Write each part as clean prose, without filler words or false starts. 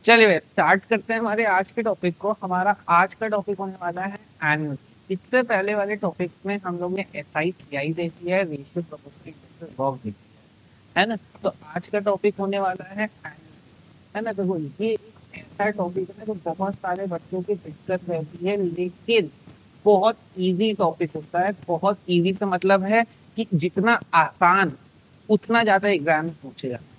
चलिए स्टार्ट करते हैं हमारे आज के टॉपिक को। हमारा आज का टॉपिक होने वाला है एन्युटी। इससे पहले वाले टॉपिक में हम लोग ने एसआई सीआई देखी है, रेशियो प्रोपोर्शनल वर्क देखी है ना। तो आज का टॉपिक होने वाला है एन्युटी, है ना। देखो ये एक ऐसा टॉपिक है जो बहुत सारे बच्चों की दिक्कत रहती है, लेकिन बहुत इजी टॉपिक होता है। बहुत इजी का मतलब है कि जितना आसान उतना ज्यादा एग्जाम पूछे जाते हैं।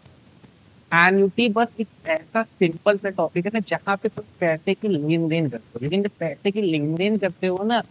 एन्युटी बस एक ऐसा सिंपल सा टॉपिक है ना जहाँ पे तुम पैसे की लेन देन करते हो, लेकिन जब पैसे की लेन देन करते हो ना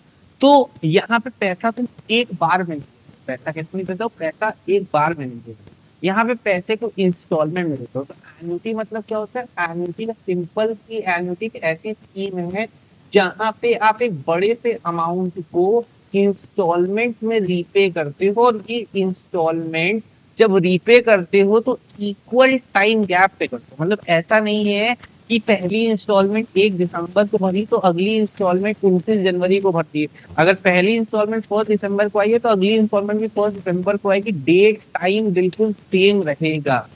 तो यहाँ पे पैसा तुम एक बार में पैसा कैसे नहीं देते हो, पैसा एक बार में नहीं देते, यहाँ पे पैसे को इंस्टॉलमेंट में देते हो। तो एन्युटी मतलब क्या होता है? एन्युटी का सिंपल सी एन्युटी एक ऐसी स्कीम है जहाँ पे आप एक बड़े से अमाउंट को इंस्टॉलमेंट में रीपे करते हो, और ये इंस्टॉलमेंट जब रीपे करते हो तो इक्वल टाइम गैप पे करते हो। मतलब ऐसा नहीं है कि पहली इंस्टॉलमेंट 1 दिसंबर को भरी तो अगली इंस्टॉलमेंट 29 जनवरी को भरती है। अगर पहली इंस्टॉलमेंट 1 दिसंबर को आई है तो अगली इंस्टॉलमेंट भी 1 दिसंबर को आएगी। डेट टाइम बिल्कुल सेम रहेगा,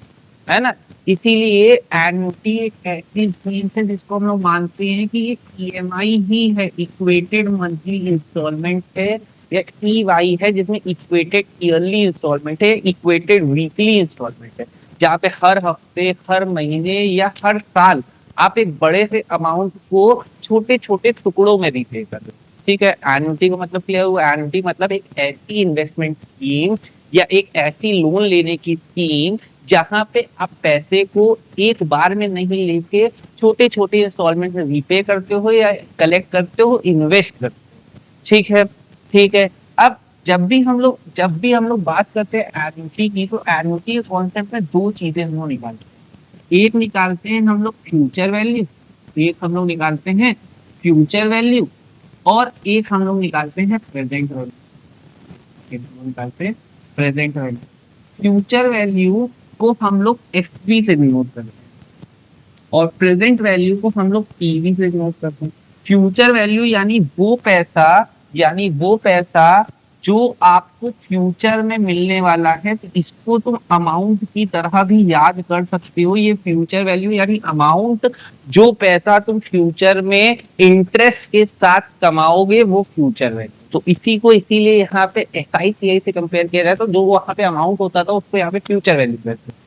है ना। इसीलिए एन्युटी एक ऐसी स्कीम है जिसको हम लोग मानते हैं कि ये ईएमआई ही है, इक्वेटेड मंथली इंस्टॉलमेंट है, या ईवाई है जिसमें इक्वेटेड ईयरली इंस्टॉलमेंट है, इक्वेटेड वीकली इंस्टॉलमेंट है, जहाँ पे हर हफ्ते, हर महीने या हर साल आप एक बड़े से अमाउंट को छोटे छोटे टुकड़ों में रीपे कर रहे हो। ठीक है, एन्युटी का मतलब क्या हुआ? एन्युटी मतलब एक ऐसी इन्वेस्टमेंट स्कीम या एक ऐसी लोन लेने की स्कीम जहां पे आप पैसे को एक बार में नहीं लेके छोटे छोटे इंस्टॉलमेंट में रीपे करते हो या कलेक्ट करते हो, इन्वेस्ट करते हो। ठीक है, ठीक है। अब जब भी हम लोग बात करते हैं एन्युटी की, तो एन्युटी के कॉन्सेप्ट में दो चीजें हम लोग निकालते हैं। एक निकालते हैं हम लोग फ्यूचर वैल्यू, एक हम लोग निकालते हैं फ्यूचर वैल्यू, और एक हम लोग निकालते हैं प्रेजेंट वैल्यू। एक हम लोग निकालते हैं प्रेजेंट वैल्यू। फ्यूचर वैल्यू को हम लोग एफवी से डिनोट करते हैं और प्रेजेंट वैल्यू को हम लोग पीवी से डिनोट करते हैं। फ्यूचर वैल्यू यानी वो पैसा जो आपको फ्यूचर में मिलने वाला है, तो इसको तुम अमाउंट की तरह भी याद कर सकते हो। ये फ्यूचर वैल्यू यानी अमाउंट, जो पैसा तुम फ्यूचर में इंटरेस्ट के साथ कमाओगे, वो फ्यूचर वैल्यू। तो इसी को इसीलिए यहाँ पे एसआईसीआई से कंपेयर किया जाए, तो जो वहां पे अमाउंट होता था उसको यहाँ पे फ्यूचर वैल्यू कहते हैं,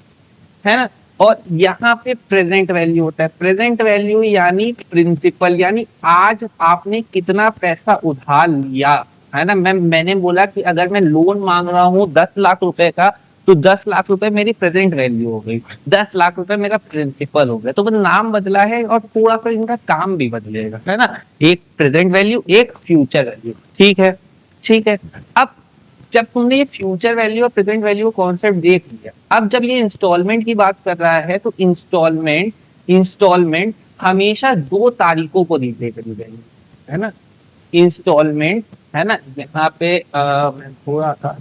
है ना। और यहाँ पे प्रेजेंट वैल्यू होता है। प्रेजेंट वैल्यू यानी प्रिंसिपल, यानी आज आपने कितना पैसा उधार लिया, है ना। मैंने बोला कि अगर मैं लोन मांग रहा हूँ 10 लाख रुपए का, तो 10 लाख रुपए मेरी प्रेजेंट वैल्यू हो गई, 10 लाख रुपए मेरा प्रिंसिपल हो गया। तो वो नाम बदला है और थोड़ा सा इनका काम भी बदलेगा, है ना। एक प्रेजेंट वैल्यू, एक फ्यूचर वैल्यू। ठीक है, ठीक है। अब जब तुमने ये फ्यूचर वैल्यू और प्रेजेंट वैल्यू कॉन्सेप्ट देख लिया, अब जब ये इंस्टॉलमेंट की बात कर रहा है, तो इंस्टॉलमेंट हमेशा 2 तारीखों को रीपे करी जाएगी, है ना। इंस्टॉलमेंट, है ना। यहाँ पे मैं थोड़ा सा,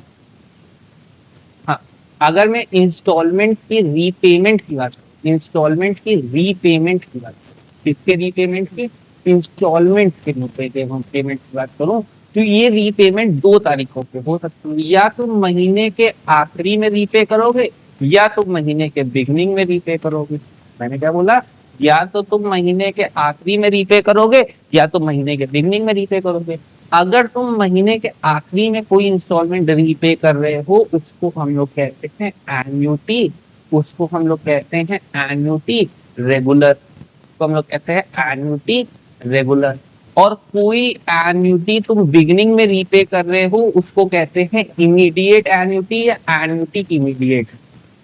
हाँ, अगर मैं इंस्टॉलमेंट की रीपेमेंट की बात करूँ, इंस्टॉलमेंट की रीपेमेंट की बात करूँ, किसके रीपेमेंट की? इंस्टॉलमेंट के पेमेंट की बात करूँ, तो ये रीपेमेंट 2 तारीखों पे हो सकती है। या तुम महीने के आखिरी में रीपे करोगे, या तुम महीने के बिगनिंग में रीपे करोगे। मैंने क्या बोला? या तो तुम महीने के आखिरी में रीपे करोगे, या तुम महीने के बिगनिंग में रीपे करोगे। अगर तुम महीने के आखिरी में कोई इंस्टॉलमेंट रीपे कर रहे हो, उसको हम लोग कहते हैं एन्युटी, उसको हम लोग कहते हैं एन्युटी रेगुलर, उसको हम लोग कहते हैं एन्युटी रेगुलर। और कोई एन्युटी तुम बिगिनिंग में रीपे कर रहे हो, उसको कहते हैं इमीडिएट एन्युटी या एन्युटी इमीडिएट,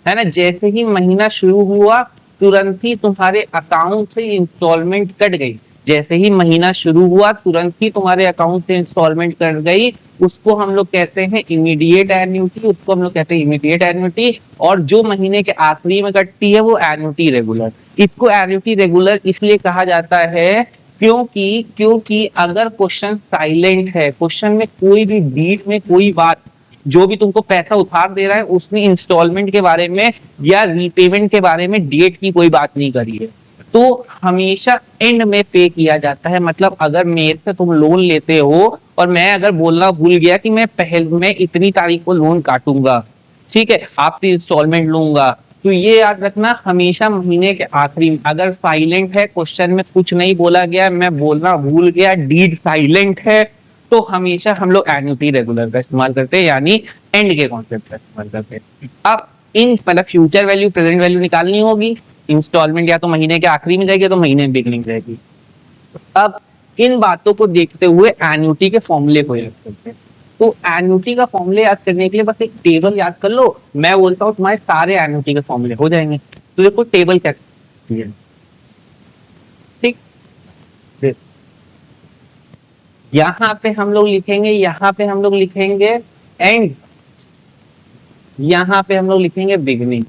है ना। जैसे ही महीना शुरू हुआ, तुरंत ही तुम्हारे अकाउंट से इंस्टॉलमेंट कट गई। जैसे ही महीना शुरू हुआ, तुरंत ही तुम्हारे अकाउंट से इंस्टॉलमेंट कट गई, उसको हम लोग कहते हैं इमीडिएट एन्युटी, उसको हम लोग कहते हैं इमीडिएट एन्युटी। और जो महीने के आखिरी में कटती है, वो एन्युटी रेगुलर। इसको एन्युटी रेगुलर इसलिए कहा जाता है क्योंकि क्योंकि अगर क्वेश्चन साइलेंट है, क्वेश्चन में कोई भी बीट में कोई बात, जो भी तुमको पैसा उधार दे रहा है उसने इंस्टॉलमेंट के बारे में या रीपेमेंट के बारे में डेट की कोई बात नहीं करी है, तो हमेशा एंड में पे किया जाता है। मतलब अगर मेरे से तुम लोन लेते हो और मैं अगर बोलना भूल गया कि मैं इतनी तारीख को लोन काटूंगा, ठीक है, आपसे इंस्टॉलमेंट लूंगा, तो ये याद रखना, हमेशा महीने के आखिरी में, अगर साइलेंट है, क्वेश्चन में कुछ नहीं बोला गया, मैं बोलना भूल गया, डीड साइलेंट है, तो हमेशा हम लोग एन्युटी रेगुलर का इस्तेमाल करते हैं, यानी एंड के कॉन्सेप्ट का इस्तेमाल करते हैं। अब इन मतलब फ्यूचर वैल्यू प्रेजेंट वैल्यू निकालनी होगी, इंस्टॉलमेंट या तो महीने के आखिरी में जाएगी या तो महीने में बिगनिंग जाएगी। अब इन बातों को देखते हुए एन्युटी के फॉर्मूले को याद करते हैं। तो एन्युटी का फॉर्मूले याद करने के लिए बस एक टेबल याद कर लो, मैं बोलता हूँ तुम्हारे सारे एन्युटी के फॉर्मूले हो जाएंगे। तो देखो टेबल क्या है, ठीक, यहाँ पे हम लोग लिखेंगे, यहाँ पे हम लोग लिखेंगे एंड, यहाँ पे हम लोग लिखेंगे बिगनिंग,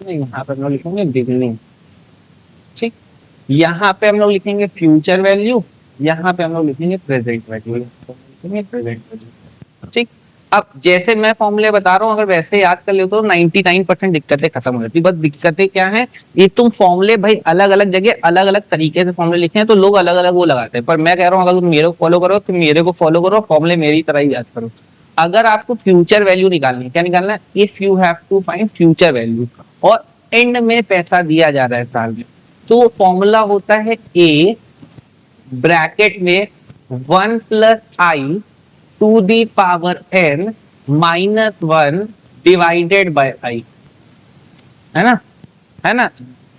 यहाँ पे हम लोग लिखेंगे बिगनिंग, ठीक, यहाँ पे हम लोग लिखेंगे फ्यूचर वैल्यू, यहाँ पे हम लोग लिखेंगे प्रेजेंट वैल्यू, ठीक। अब जैसे मैं फॉर्मूले बता रहा हूँ, अगर वैसे याद कर ले तो 99% दिक्कतें खत्म हो जाती। बस दिक्कतें क्या है, ये तुम फॉर्मूले भाई अलग अलग जगह अलग अलग तरीके से फॉर्मूले लिखे हैं, तो लोग अलग अलग वो लगाते हैं, पर मैं कह रहा हूँ अगर तुम मेरे को फॉलो करो तो मेरे को फॉलो करो, फॉर्मूले मेरी तरह ही याद करो। अगर आपको फ्यूचर वैल्यू निकालनी है, क्या निकालना है, if you have to find future value और एंड में पैसा दिया जा रहा है साल में, तो फॉर्मूला होता है ए ब्रैकेट में 1 plus I to the power n minus 1 divided by i, है ना, है ना,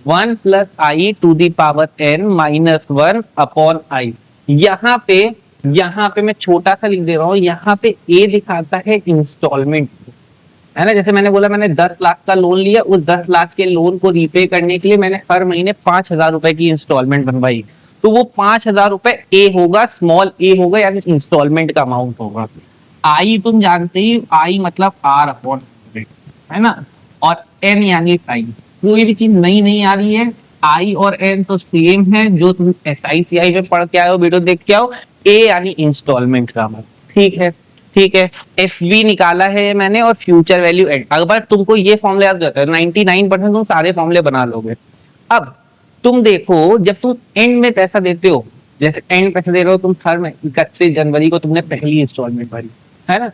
1 plus I to the power n minus 1 upon i। यहाँ पे मैं छोटा सा लिख दे रहा हूँ, यहाँ पे a दिखाता है इंस्टॉलमेंट, है ना, जैसे मैंने बोला मैंने 10 लाख का लोन लिया, उस 10 लाख के लोन को रीपे करने के लिए मैंने हर महीने 5,000 रुपए की इंस्टॉलमेंट बनवाई, तो वो 5,000 रुपए ए होगा, स्मॉल ए होगा, यानी इंस्टॉलमेंट का अमाउंट होगा। आई तुम जानते ही, आई मतलब आर अपॉन, है ना, और एन यानी टाइम। कोई भी चीज नई नहीं आ रही है, आई और एन तो सेम है, जो तुम SICI में पढ़ के आओ, वीडियो देख के आओ, ए यानी इंस्टॉलमेंट का अमाउंट, ठीक है, ठीक है। FV निकाला है मैंने और फ्यूचर वैल्यू एड, अगर तुमको ये फॉर्मूले याद रहता है 99% तुम सारे फॉर्मूले बना लोगे। अब तुम देखो, जब तुम एंड में पैसा देते हो, जैसे एंड पैसा दे रहे हो तुम, हर 31 जनवरी को तुमने पहली इंस्टॉलमेंट भरी, है ना,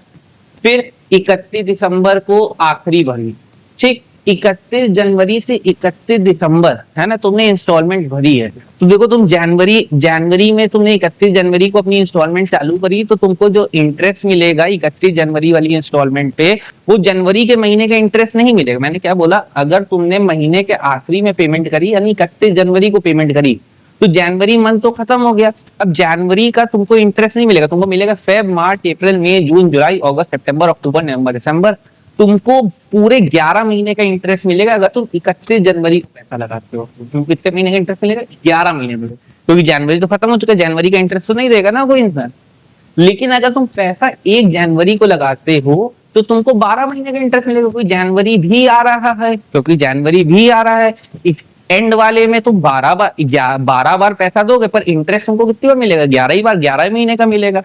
फिर 31 दिसंबर को आखिरी भरी, ठीक, 31 जनवरी से 31 दिसंबर, है ना, तुमने इंस्टॉलमेंट भरी है। तो देखो तुम जनवरी में तुमने 31 जनवरी को अपनी इंस्टॉलमेंट चालू करी, तो तुमको जो इंटरेस्ट मिलेगा 31 जनवरी वाली इंस्टॉलमेंट पे, वो जनवरी के महीने का इंटरेस्ट नहीं मिलेगा। मैंने क्या बोला, अगर तुमने महीने के आखिरी में पेमेंट करी, यानी 31 जनवरी को पेमेंट करी, तो जनवरी मंथ तो खत्म हो गया, अब जनवरी का तुमको इंटरेस्ट नहीं मिलेगा, तुमको मिलेगा फेब, मार्च, अप्रैल, मई, जून, जुलाई, अगस्त, सितंबर, अक्टूबर, नवंबर, दिसंबर, तुमको पूरे 11 महीने का इंटरेस्ट मिलेगा अगर तुम 31 जनवरी को पैसा लगाते हो। तुमको कितने महीने का इंटरेस्ट मिलेगा, 11 महीने में, क्योंकि जनवरी तो खत्म हो चुका है, जनवरी का इंटरेस्ट तो नहीं देगा ना कोई इंसान। लेकिन अगर तुम पैसा 1 जनवरी को लगाते हो तो तुमको 12 महीने का इंटरेस्ट मिलेगा, क्योंकि जनवरी भी आ रहा है, क्योंकि जनवरी भी आ रहा है। एंड वाले में तुम 12 बार पैसा दोगे, पर इंटरेस्ट तुमको कितनी बार मिलेगा, 11 ही बार, 11 महीने का मिलेगा।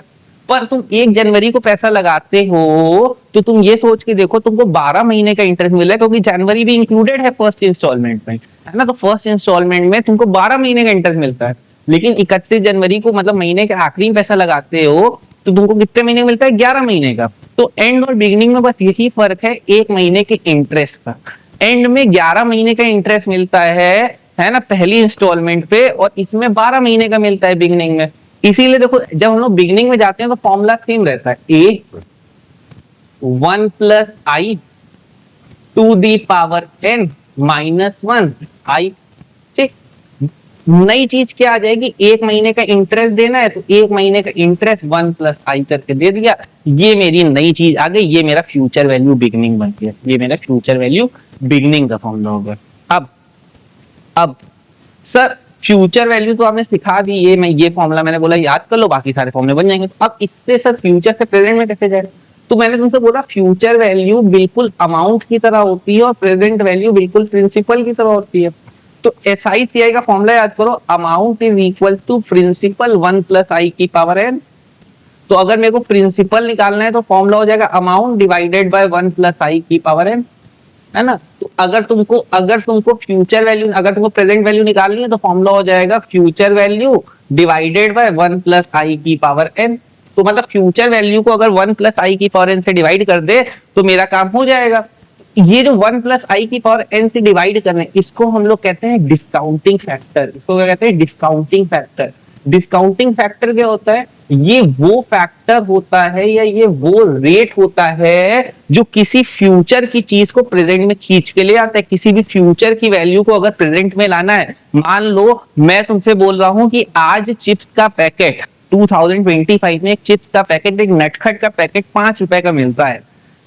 पर तुम 1 जनवरी को पैसा लगाते हो तो तुम ये सोच के देखो, तुमको 12 महीने का इंटरेस्ट मिल रहा है, क्योंकि जनवरी भी इंक्लूडेड है फर्स्ट इंस्टॉलमेंट में, है ना, तो फर्स्ट इंस्टॉलमेंट में तुमको 12 महीने का इंटरेस्ट मिलता है। लेकिन 31 जनवरी को मतलब महीने के आखिरी में पैसा लगाते हो तो तुमको कितने महीने मिलता है, 11 महीने का। तो एंड और बिगिनिंग में बस यही फर्क है, 1 महीने के इंटरेस्ट का। एंड में 11 महीने का इंटरेस्ट मिलता है ना, पहली इंस्टॉलमेंट पे, और इसमें 12 महीने का मिलता है बिगिनिंग में। इसीलिए देखो, जब हम लोग बिगिनिंग में जाते हैं तो फॉर्मूला सेम रहता है, A 1 plus I to the power n minus 1 I, ठीक। नई चीज क्या आ जाएगी, 1 महीने का इंटरेस्ट देना है तो 1 महीने का इंटरेस्ट 1 प्लस आई करके दे दिया, ये मेरी नई चीज आ गई, ये मेरा फ्यूचर वैल्यू बिगिनिंग बन गया, ये मेरा फ्यूचर वैल्यू बिगिनिंग का फॉर्मूला होगा। अब सर फ्यूचर वैल्यू तो आपने सिखा दी, ये फॉर्मूला मैंने बोला याद कर लो, बाकी सारे फॉर्मूले बन जाएंगे। तो अब इससे सर फ्यूचर से प्रेजेंट में कैसे जाएगा, तो मैंने तुमसे बोला फ्यूचर वैल्यू बिल्कुल अमाउंट की तरह होती है और प्रेजेंट वैल्यू बिल्कुल प्रिंसिपल की तरह होती है। तो SICI का फॉर्मूला याद करो, amount is equal to principal 1 plus I की पावर n। तो अगर मेरे को प्रिंसिपल निकालना है तो फॉर्मूला हो जाएगा amount divided by 1 plus I की पावर n, है ना। तो अगर तुमको फ्यूचर वैल्यू, अगर तुमको प्रेजेंट वैल्यू निकालनी है तो फॉर्मूला हो जाएगा future value divided by 1 plus I की पावर n। तो मतलब फ्यूचर वैल्यू को अगर 1 प्लस आई की पावर n से डिवाइड कर दे तो मेरा काम हो जाएगा। ये जो 1 प्लस आई की पावर n से डिवाइड कर रहे हैं, इसको हम लोग कहते हैं डिस्काउंटिंग फैक्टर। इसको क्या कहते हैं? Discounting factor. डिस्काउंटिंग फैक्टर क्या होता है? ये वो फैक्टर होता है या ये वो रेट होता है जो किसी फ्यूचर की चीज को प्रेजेंट में खींच के ले आता है। किसी भी फ्यूचर की वैल्यू को अगर प्रेजेंट में लाना है, मान लो मैं तुमसे बोल रहा हूं कि आज चिप्स का पैकेट 2025 में एक चिप्स का पैकेट, एक नटखट का पैकेट 5 रुपए का मिलता है।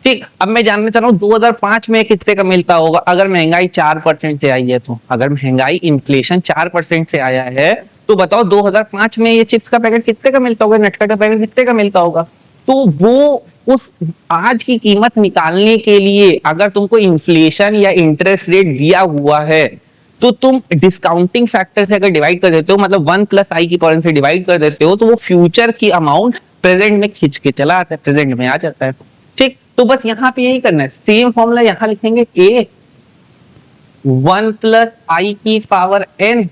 ठीक, अब मैं जानना चाह रहा हूँ 2005 में कितने का मिलता होगा अगर महंगाई 4% से आई है तो। अगर महंगाई इन्फ्लेशन 4% से आया है तो बताओ 2005 में ये चिप्स का पैकेट कितने का मिलता होगा, नटखट का पैकेट कितने का मिलता होगा। तो वो उस आज की कीमत निकालने के लिए अगर तुमको इन्फ्लेशन या इंटरेस्ट रेट दिया हुआ है तो तुम डिस्काउंटिंग फैक्टर से अगर डिवाइड कर देते हो, मतलब 1 प्लस आई की पावर से डिवाइड कर देते हो, तो वो फ्यूचर की अमाउंट प्रेजेंट में खींच के चला आता है, प्रेजेंट में आ जाता है। ठीक, तो बस यहाँ पे यही करना है। सेम फॉर्मूला यहाँ लिखेंगे a 1 प्लस आई की पावर n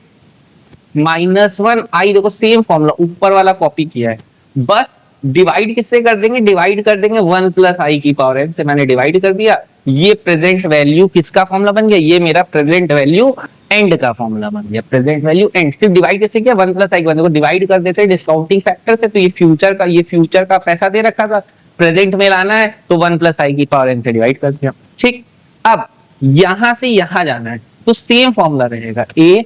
माइनस 1 आई। देखो सेम फॉर्मूला ऊपर वाला कॉपी किया है, बस डिवाइड किससे कर देंगे? डिवाइड कर देंगे 1 प्लस आई की पावर n से। मैंने डिवाइड कर दिया, ये प्रेजेंट वैल्यू किसका फॉर्मूला बन गया? ये मेरा प्रेजेंट वैल्यू एंड का फॉर्मूला बन गया। प्रेजेंट वैल्यू एंड सिर्फ डिवाइड कैसे किया? 1 प्लस आई को डिवाइड कर देते डिस्काउंटिंग फैक्टर से, तो ये फ्यूचर का पैसा दे रखा था, प्रेजेंट में लाना है तो 1 प्लस आई की पावर n से डिवाइड कर दिया। ठीक, अब यहां से यहां जाना है तो सेम फॉर्मूला रहेगा a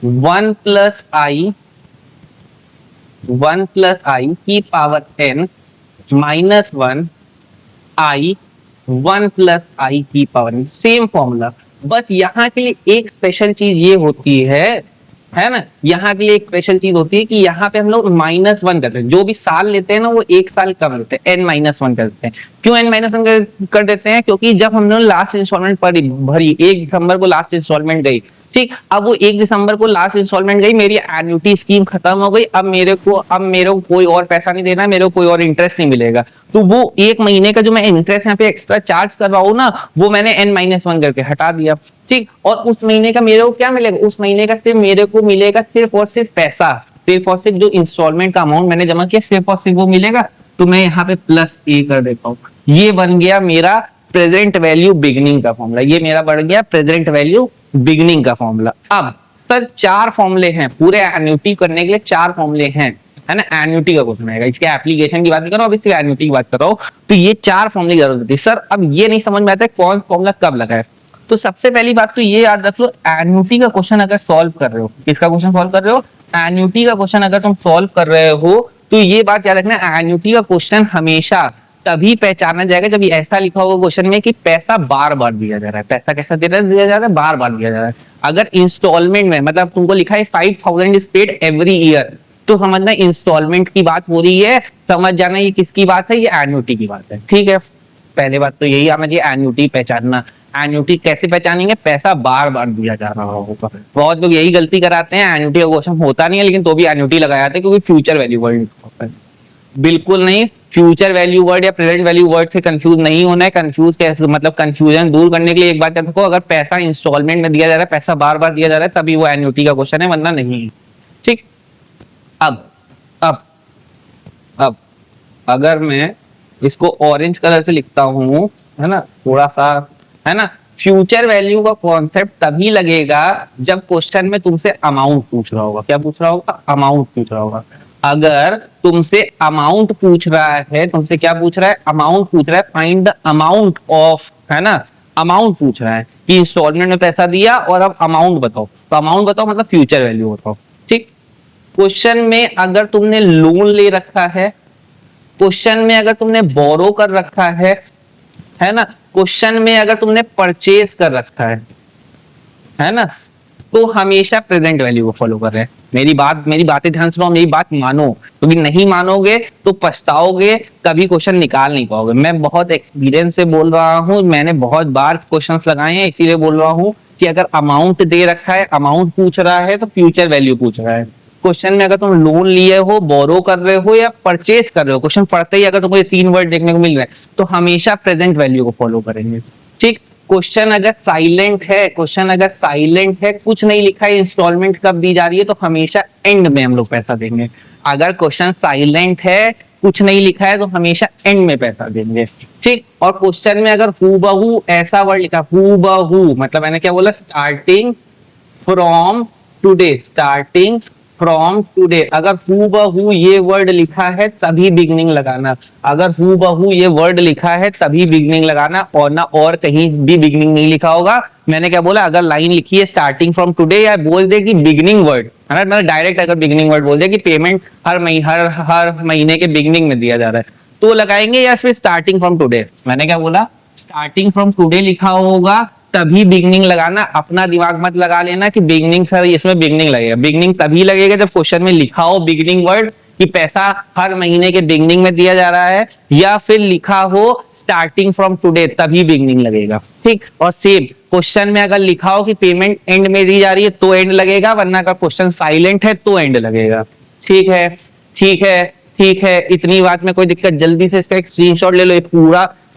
1 प्लस आई की power n minus 1 I 1 plus I की पावर n। सेम फॉर्मूला, बस यहाँ के लिए एक स्पेशल चीज ये होती है ना, यहाँ के लिए एक स्पेशल चीज होती है कि यहाँ पे हम लोग -1 करते हैं। जो भी साल लेते हैं ना वो एक साल कम लेते हैं, n-1 करते हैं। क्यों n-1 कर देते हैं? क्योंकि जब हम लोग लास्ट इंस्टॉलमेंट भरी 1 दिसंबर को लास्ट इंस्टॉलमेंट गई, ठीक, अब वो 1 दिसंबर को लास्ट इंस्टॉलमेंट गई, मेरी एन्युटी स्कीम खत्म हो गई, अब मेरे को कोई और पैसा नहीं देना, मेरे को कोई और इंटरेस्ट नहीं मिलेगा। तो वो 1 महीने का जो मैं इंटरेस्ट यहाँ पे एक्स्ट्रा चार्ज कर रहा हूँ ना, वो मैंने n-1 करके हटा दिया। ठीक, और उस महीने का मेरे को क्या मिलेगा? उस महीने का सिर्फ मेरे को मिलेगा सिर्फ और सिर्फ पैसा, सिर्फ और सिर्फ जो इंस्टॉलमेंट का अमाउंट मैंने जमा किया सिर्फ और सिर्फ वो मिलेगा। तो मैं यहाँ पे प्लस ए कर देता हूँ। ये बन गया मेरा प्रेजेंट वैल्यू बिगनिंग का फॉर्मूला। ये मेरा बढ़ गया प्रेजेंट वैल्यू बिगनिंग का फॉर्मूला। अब सर 4 फॉर्मूले हैं पूरे एन्युटी करने के लिए, 4 फॉर्मूले हैं, है ना। एन्युटी का क्वेश्चन आएगा, इसके एप्लीकेशन की बात नहीं करो, अब इसके एन्युटी की बात करो। तो ये 4 फॉर्मूले की जरूरत होती है। सर अब ये नहीं समझ में आता है कौन फॉर्मूला कब लगा है। तो सबसे पहली बात तो ये याद रख लो, एन्युटी का क्वेश्चन अगर सॉल्व कर रहे हो, किसका क्वेश्चन सॉल्व कर रहे हो? एन्युटी का क्वेश्चन अगर तुम सॉल्व कर रहे हो तो ये बात याद रखना, एन्युटी का क्वेश्चन हमेशा तभी पहचाना जाएगा जब ये ऐसा लिखा होगा क्वेश्चन में कि पैसा बार बार दिया जा रहा है। पैसा कैसा दिया जा रहा है? बार बार दिया जा रहा है। अगर इंस्टॉलमेंट में, मतलब तुमको लिखा है 5000 इज पेड एवरी ईयर, तो समझना इंस्टॉलमेंट की बात हो रही है, समझ जाना ये किसकी बात है, ये एन्युटी की बात है। ठीक है, पहले बात तो यही आना चाहिए, एन्युटी पहचानना। एन्युटी कैसे पहचानेंगे? पैसा बार बार दिया जा रहा होगा। बहुत लोग यही गलती कराते हैं, एन्युटी का क्वेश्चन होता नहीं है लेकिन तो भी एन्युटी लगाया जाता है क्योंकि फ्यूचर वैल्यू वर्ड होता है। बिल्कुल नहीं, फ्यूचर वैल्यू वर्ड या प्रेजेंट वैल्यू वर्ड से कंफ्यूज नहीं होना है। कंफ्यूज कैसे, मतलब कंफ्यूजन दूर करने के लिए एक बात याद रखो, अगर पैसा इंस्टॉलमेंट में दिया जा रहा है, पैसा बार बार दिया जा रहा है, तभी वो एन्युटी का क्वेश्चन है, वरना नहीं। ठीक, अब अगर मैं इसको ऑरेंज कलर से लिखता हूं, है ना, थोड़ा सा, है ना, फ्यूचर वैल्यू का कॉन्सेप्ट तभी लगेगा जब क्वेश्चन में तुमसे अमाउंट पूछ रहा होगा। क्या पूछ रहा होगा? अमाउंट पूछ रहा होगा। अगर तुमसे अमाउंट पूछ रहा है, तुमसे क्या पूछ रहा है? अमाउंट पूछ रहा है, फाइंड द अमाउंट ऑफ, है ना, अमाउंट पूछ रहा है कि इंस्टॉलमेंट में पैसा दिया और अब अमाउंट बताओ। तो अमाउंट बताओ मतलब फ्यूचर वैल्यू बताओ। ठीक, क्वेश्चन में अगर तुमने लोन ले रखा है, क्वेश्चन में अगर तुमने बोरो कर रखा है ना, क्वेश्चन में अगर तुमने परचेज कर रखा है ना, तो हमेशा प्रेजेंट वैल्यू को फॉलो कर रहे हैं। मेरी बातें ध्यान सुनो, मेरी बात मानो, क्योंकि नहीं मानोगे तो पछताओगे, कभी क्वेश्चन निकाल नहीं पाओगे। मैं बहुत एक्सपीरियंस से बोल रहा हूँ, मैंने बहुत बार क्वेश्चंस लगाए हैं, इसीलिए बोल रहा हूँ कि अगर अमाउंट दे रखा है, अमाउंट पूछ रहा है, तो फ्यूचर वैल्यू पूछ रहा है। क्वेश्चन में अगर तुम लोन लिए हो, बोरो कर रहे हो या परचेज कर रहे हो, क्वेश्चन पढ़ते ही अगर तुमको ये 3 वर्ड देखने को मिल रहे हैं, तो हमेशा प्रेजेंट वैल्यू को फॉलो करेंगे। ठीक, क्वेश्चन अगर साइलेंट है, कुछ नहीं लिखा है, इंस्टॉलमेंट कब दी जा रही है, तो हमेशा एंड में हम लोग पैसा देंगे। अगर क्वेश्चन साइलेंट है, कुछ नहीं लिखा है तो हमेशा एंड में पैसा देंगे, ठीक। और क्वेश्चन में अगर हूबहू ऐसा वर्ड लिखा, हूबहू मतलब मैंने क्या बोला, starting from today, starting from today, अगर हूबहू ये वर्ड लिखा है तभी बिगनिंग लगाना, अगर हूबहू ये वर्ड लिखा है तभी बिगनिंग लगाना, और ना और कहीं भी बिगनिंग नहीं लिखा होगा। मैंने क्या बोला, अगर लाइन लिखी है स्टार्टिंग फ्रॉम टुडे या बोल दे कि बिगनिंग वर्ड, है ना, मतलब डायरेक्ट अगर बिगनिंग वर्ड बोल दे कि पेमेंट हर महीने के बिगनिंग में दिया जा रहा है तो लगाएंगे, या फिर स्टार्टिंग फ्रॉम टुडे। मैंने क्या बोला, स्टार्टिंग फ्रॉम टुडे लिखा होगा तभी बिगनिंग लगाना, अपना दिमाग मत लगा लेना कि बिगनिंग सर इसमें बिगनिंग लगेगा, बिगनिंग तभी लगेगा जब क्वेश्चन में लिखा हो बिगनिंग वर्ड कि पैसा हर महीने के बिगनिंग में दिया जा रहा है, या फिर लिखा हो स्टार्टिंग फ्रॉम टुडे तभी बिगनिंग लगेगा, ठीक। और सेम क्वेश्चन में अगर लिखा हो कि पेमेंट एंड में दी जा रही है तो एंड लगेगा, वरना अगर क्वेश्चन साइलेंट है तो एंड लगेगा, ठीक है, ठीक है, ठीक है। इतनी बात में कोई दिक्कत, जल्दी से इसका एक स्क्रीनशॉट ले लो।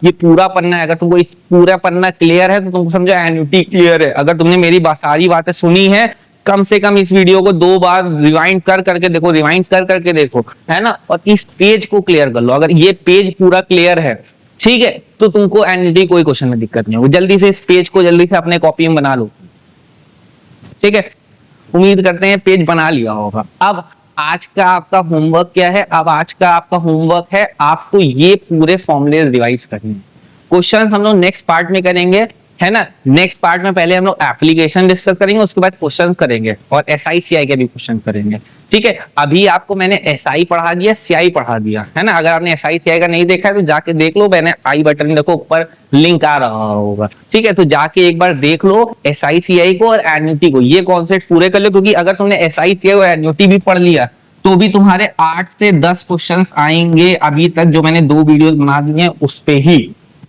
ये पूरा पन्ना है, अगर तुमको इस पूरा पन्ना क्लियर है तो तुमको समझो एन्युटी क्लियर है। अगर तुमने मेरी सारी बातें सुनी है, कम से कम इस वीडियो को 2 बार रिवाइंड कर करके देखो, रिवाइंड कर करके देखो, है ना, और इस पेज को क्लियर कर लो। अगर ये पेज पूरा क्लियर है, ठीक है, तो तुमको एन्युटी कोई क्वेश्चन में दिक्कत नहीं होगी। जल्दी से इस पेज को जल्दी से अपने कॉपी में बना लो, ठीक है। उम्मीद करते हैं पेज बना लिया होगा। अब आज का आपका होमवर्क क्या है, अब आज का आपका होमवर्क है आपको ये पूरे फॉर्मूले रिवाइज करने हैं। क्वेश्चन हम लोग नेक्स्ट पार्ट में करेंगे, है ना। नेक्स्ट पार्ट में पहले हम लोग एप्लीकेशन डिस्कस करेंगे, उसके बाद क्वेश्चन करेंगे और एसआई सीआई के भी क्वेश्चन करेंगे, ठीक है। अभी आपको मैंने एसआई पढ़ा दिया, सीआई पढ़ा दिया, है ना। अगर आपने एसआई सीआई का नहीं देखा है तो जाके देख लो, मैंने आई बटन देखो ऊपर लिंक आ रहा होगा, ठीक है। तो जाके एक बार देख लो एसआई सीआई को और एन्युटी को, ये कॉन्सेप्ट पूरे कर लो, क्योंकि अगर तुमने एसआई सीआई और एन्युटी भी पढ़ लिया तो भी तुम्हारे 8 से 10 क्वेश्चंस आएंगे अभी तक जो मैंने 2 वीडियोस बना दी हैं उस पे ही,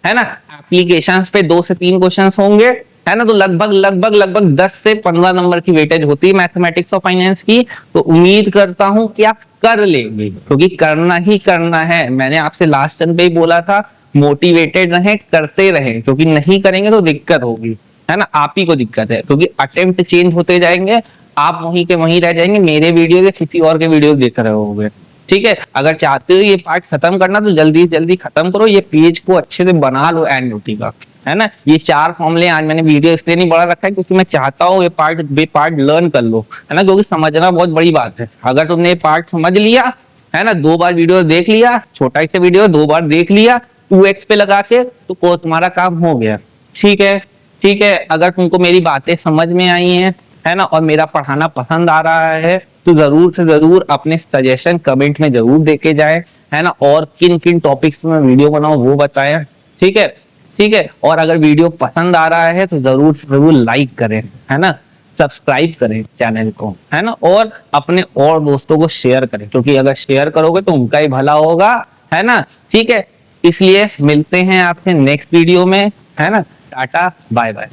है ना। एप्लीकेशंस पे 2 से 3 क्वेश्चंस होंगे, है ना। तो लगभग 10 से 15 नंबर की वेटेज होती है मैथमेटिक्स और फाइनेंस की। तो उम्मीद करता हूं कि आप कर लेंगे, क्योंकि करना ही करना है। मैंने आपसे लास्ट टाइम पे ही बोला था, मोटिवेटेड रहें, करते रहें, क्योंकि नहीं करेंगे तो दिक्कत होगी, है ना। आप ही को दिक्कत है, क्योंकि अटेम्प्ट चेंज होते जाएंगे, आप वहीं के वहीं रह जाएंगे, मेरे वीडियो या किसी और के वीडियो देख रहे होगे, ठीक है। अगर चाहते हो ये पार्ट खत्म करना तो जल्दी जल्दी खत्म करो, ये पेज को अच्छे से बना लो एन्युटी का, है ना। ये 4 फॉर्मूले आज मैंने वीडियो इसलिए नहीं बड़ा रखा है क्योंकि मैं चाहता हूँ ये पार्ट लर्न कर लो, है ना, क्योंकि समझना बहुत बड़ी बात है। अगर तुमने ये पार्ट समझ लिया, है ना, 2 बार वीडियो देख लिया, छोटा से वीडियो 2 बार देख लिया 2x पे लगा के, तो तुम्हारा काम हो गया, ठीक है, ठीक है। अगर तुमको मेरी बातें समझ में आई हैं, है ना, और मेरा पढ़ाना पसंद आ रहा है तो जरूर से जरूर अपने सजेशन कमेंट में जरूर देके जाए, है ना। और किन किन टॉपिक्स में वीडियो बनाऊं वो बताएं, ठीक है, ठीक है। और अगर वीडियो पसंद आ रहा है तो जरूर से जरूर लाइक करें, है ना, सब्सक्राइब करें चैनल को, है ना, और अपने और दोस्तों को शेयर करें, क्योंकि अगर शेयर करोगे तो उनका ही भला होगा, है ना, ठीक है। इसलिए मिलते हैं आपसे नेक्स्ट वीडियो में, है ना। Tata bye bye.